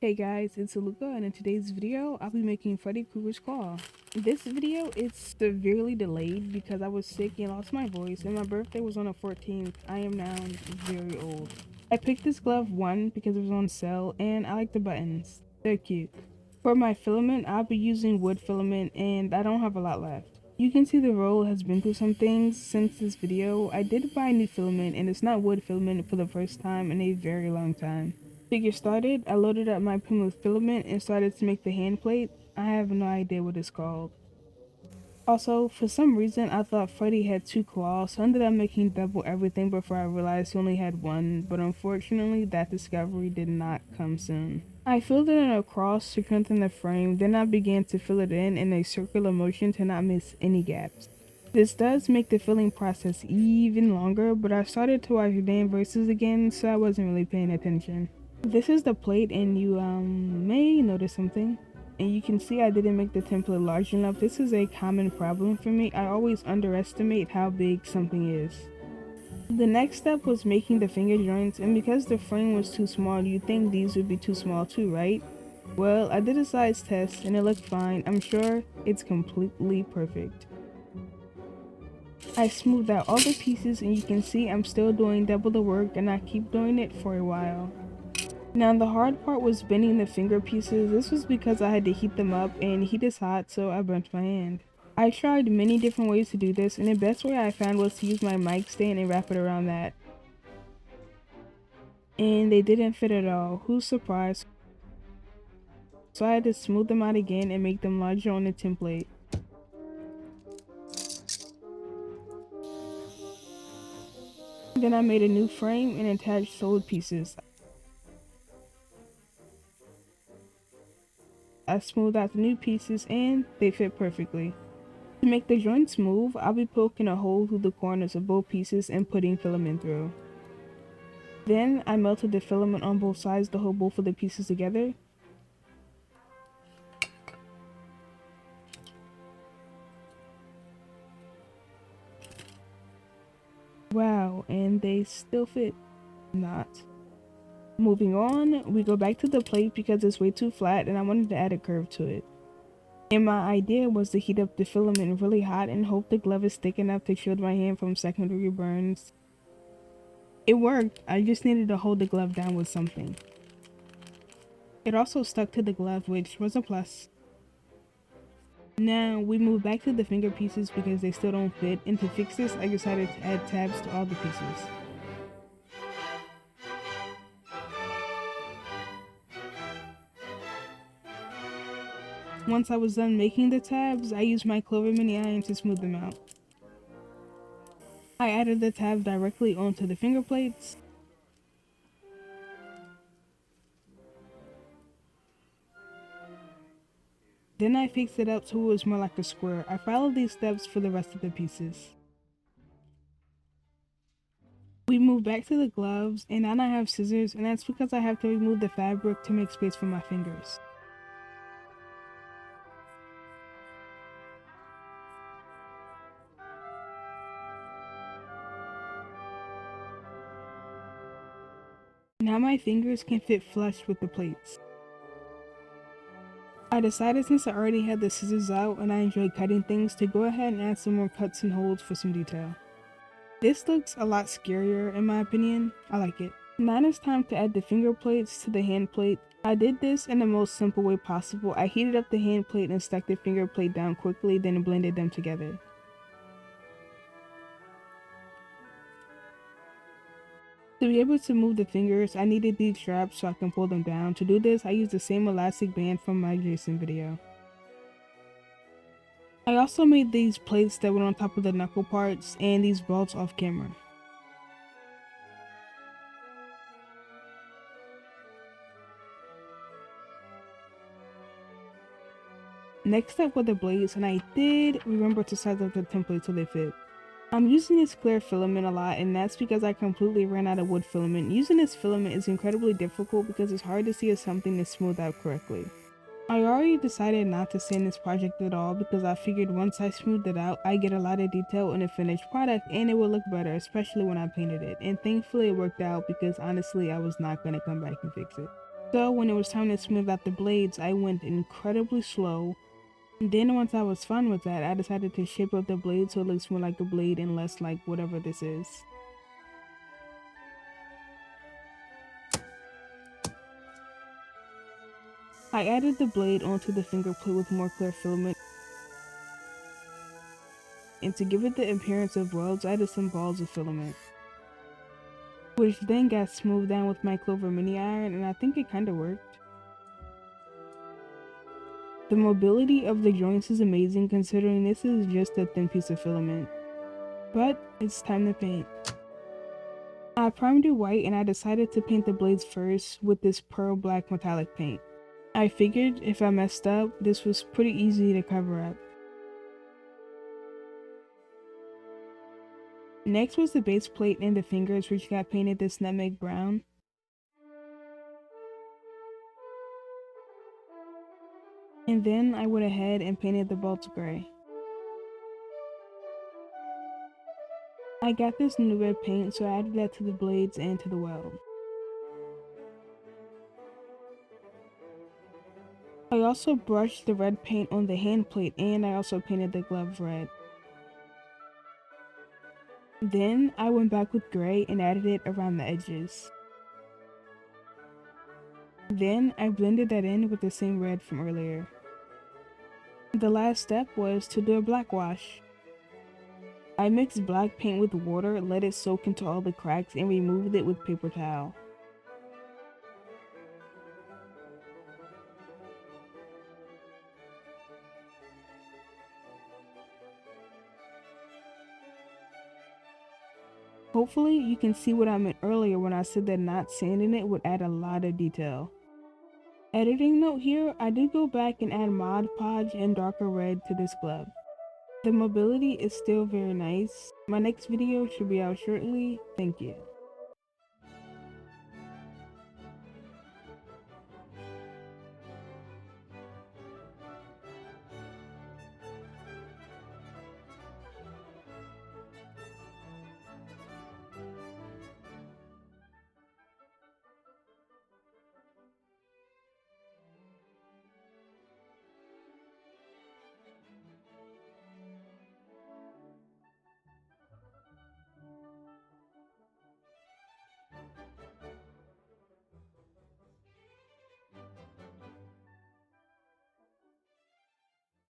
Hey guys, it's Luca, and in today's video, I'll be making Freddy Krueger's Claw. This video is severely delayed because I was sick and lost my voice, and my birthday was on the 14th. I am now very old. I picked this glove, one, because it was on sale, and I like the buttons. They're cute. For my filament, I'll be using wood filament, and I don't have a lot left. You can see the roll has been through some things since this video. I did buy new filament, and it's not wood filament for the first time in a very long time. To get started, I loaded up my pin with filament and started to make the hand plate. I have no idea what it's called. Also, for some reason, I thought Freddy had two claws, so I ended up making double everything before I realized he only had one, but unfortunately, that discovery did not come soon. I filled it in across to strengthen the frame, then I began to fill it in a circular motion to not miss any gaps. This does make the filling process even longer, but I started to watch Dan versus again, so I wasn't really paying attention. This is the plate, and you may notice something. And you can see I didn't make the template large enough. This is a common problem for me. I always underestimate how big something is. The next step was making the finger joints, and because the frame was too small, you'd think these would be too small too, right? Well, I did a size test and it looked fine. I'm sure it's completely perfect. I smoothed out all the pieces, and you can see I'm still doing double the work, and I keep doing it for a while. Now the hard part was bending the finger pieces. This was because I had to heat them up, and heat is hot, so I burnt my hand. I tried many different ways to do this, and the best way I found was to use my mic stand and wrap it around that. And they didn't fit at all. Who's surprised? So I had to smooth them out again and make them larger on the template. Then I made a new frame and attached solid pieces. I smoothed out the new pieces and they fit perfectly. To make the joint smooth, I'll be poking a hole through the corners of both pieces and putting filament through. Then I melted the filament on both sides to hold both of the pieces together. Wow, and they still fit. Not. Moving on, we go back to the plate because it's way too flat and I wanted to add a curve to it. And my idea was to heat up the filament really hot and hope the glove is thick enough to shield my hand from second-degree burns. It worked, I just needed to hold the glove down with something. It also stuck to the glove, which was a plus. Now we move back to the finger pieces because they still don't fit, and to fix this I decided to add tabs to all the pieces. Once I was done making the tabs, I used my Clover Mini iron to smooth them out. I added the tab directly onto the finger plates. Then I fixed it up so it was more like a square. I followed these steps for the rest of the pieces. We move back to the gloves, and now I have scissors, and that's because I have to remove the fabric to make space for my fingers. Now my fingers can fit flush with the plates. I decided, since I already had the scissors out and I enjoy cutting things, to go ahead and add some more cuts and holds for some detail. This looks a lot scarier in my opinion. I like it. Now it's time to add the finger plates to the hand plate. I did this in the most simple way possible. I heated up the hand plate and stuck the finger plate down quickly, then blended them together. To be able to move the fingers, I needed these straps so I can pull them down. To do this, I used the same elastic band from my Jason video. I also made these plates that went on top of the knuckle parts and these bolts off camera. Next up were the blades, and I did remember to size up the template so they fit. I'm using this clear filament a lot, and that's because I completely ran out of wood filament. Using this filament is incredibly difficult because it's hard to see something to smooth out correctly. I already decided not to sand this project at all because I figured once I smoothed it out, I get a lot of detail in the finished product and it would look better, especially when I painted it. And thankfully it worked out because honestly I was not going to come back and fix it. So when it was time to smooth out the blades, I went incredibly slow. Then once I was fine with that, I decided to shape up the blade so it looks more like a blade and less like whatever this is. I added the blade onto the finger plate with more clear filament, and to give it the appearance of welds, I added some balls of filament, which then got smoothed down with my Clover mini iron, and I think it kinda worked. The mobility of the joints is amazing considering this is just a thin piece of filament. But it's time to paint. I primed it white and I decided to paint the blades first with this pearl black metallic paint. I figured if I messed up, this was pretty easy to cover up. Next was the base plate and the fingers, which got painted this nutmeg brown. And then I went ahead and painted the bolts gray. I got this new red paint, so I added that to the blades and to the weld. I also brushed the red paint on the hand plate and I also painted the glove red. Then I went back with gray and added it around the edges. Then I blended that in with the same red from earlier. The last step was to do a black wash. I mixed black paint with water, let it soak into all the cracks, and removed it with paper towel. Hopefully you can see what I meant earlier when I said that not sanding it would add a lot of detail. Editing note here, I did go back and add Mod Podge and darker red to this glove. The mobility is still very nice. My next video should be out shortly. Thank you.